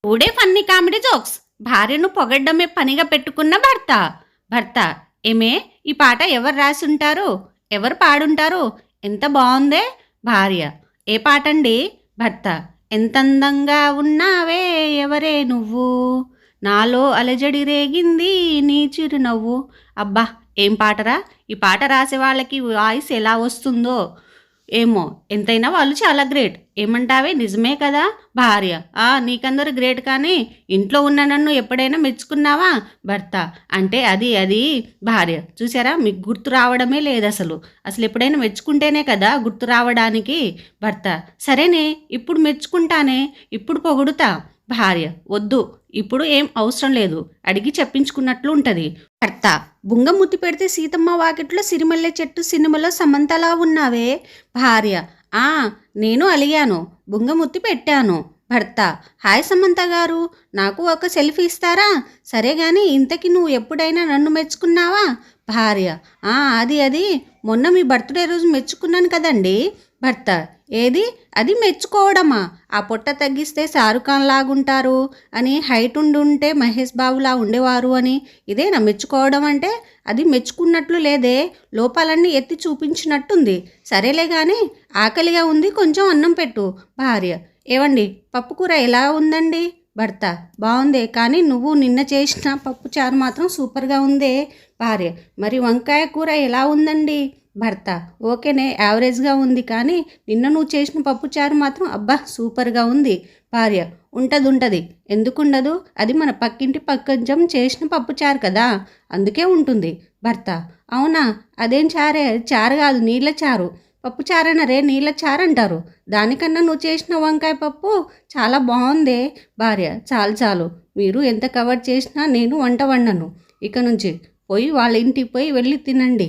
Today funny comedy jokes. భార్యను పొగడ్డమే పనిగా పెట్టుకున్న భర్త. భర్త: ఏమే, ఈ పాట ఎవరు రాసుంటారు? ఎవరు పాడుంటారు? ఎంత బాగుందే. భార్య: ఏ పాటండి? భర్త: ఎంతందంగా ఉన్నావే ఎవరే నువ్వు, నాలో అలజడి రేగింది నీ చిరునవ్వు. అబ్బా, ఏం పాటరా! ఈ పాట రాసే వాళ్ళకి వాయిస్ ఎలా వస్తుందో ఏమో. ఎంతైనా వాళ్ళు చాలా గ్రేట్. ఏమంటావే, నిజమే కదా. భార్య: నీకందరూ గ్రేట్, కానీ ఇంట్లో ఉన్న నన్ను ఎప్పుడైనా మెచ్చుకున్నావా? భర్త: అంటే అది భార్య: చూసారా, మీకు గుర్తు రావడమే లేదు. అసలు ఎప్పుడైనా మెచ్చుకుంటేనే కదా గుర్తు రావడానికి. భర్త: సరేనే, ఇప్పుడు మెచ్చుకుంటానే, ఇప్పుడు పొగుడుతా. భార్య: వద్దు, ఇప్పుడు ఏం అవసరం లేదు, అడిగి చెప్పించుకున్నట్లు ఉంటుంది. భర్త: బుంగముత్తి పెడితే సీతమ్మ వాకిట్లో సిరిమల్లె చెట్టు సినిమాలో సమంతలా ఉన్నావే. భార్య: నేను అలిగాను, బుంగముత్తి పెట్టాను. భర్త: హాయ్ సమంత గారు, నాకు ఒక సెల్ఫీ ఇస్తారా? సరే గాని, ఇంతకీ నువ్వు ఎప్పుడైనా నన్ను మెచ్చుకున్నావా? భార్య: అది మొన్న మీ బర్త్డే రోజు మెచ్చుకున్నాను కదండి. భర్త: ఏది? అది మెచ్చుకోవడమా? ఆ పొట్ట తగ్గిస్తే షారుఖ్ ఖాన్ లాగుంటారు అని, హైట్ ఉంటే మహేష్ బాబులా ఉండేవారు అని, ఇదేనా మెచ్చుకోవడం అంటే? అది మెచ్చుకున్నట్లు లేదే, లోపాలన్నీ ఎత్తి చూపించినట్టుంది. సరేలే కానీ, ఆకలిగా ఉంది, కొంచెం అన్నం పెట్టు. భార్య: ఏవండి, పప్పుకూర ఎలా ఉందండి? భర్త: బాగుందే, కానీ నువ్వు నిన్న చేసిన పప్పుచారు మాత్రం సూపర్గా ఉందే. భార్య: మరి వంకాయ కూర ఎలా ఉందండి? భర్త: ఓకేనే, యావరేజ్గా ఉంది, కానీ నిన్న నువ్వు చేసిన పప్పుచారు మాత్రం అబ్బా సూపర్గా ఉంది. భార్య: ఉంటుంది, ఎందుకుండదు, అది మన పక్కింటి పక్కంచం చేసిన పప్పుచారు కదా, అందుకే ఉంటుంది. భర్త: అవునా, అదేం చారే, చారు కాదు, నీళ్ళ చారు. పప్పు చారనరే, నీళ్ళ చారు అంటారు. దానికన్నా నువ్వు చేసిన వంకాయ పప్పు చాలా బాగుందే. భార్య: చాలు, మీరు ఎంత కవర్ చేసినా నేను వంట వండను. ఇక నుంచి పోయి వాళ్ళ ఇంటికి వెళ్ళి తినండి.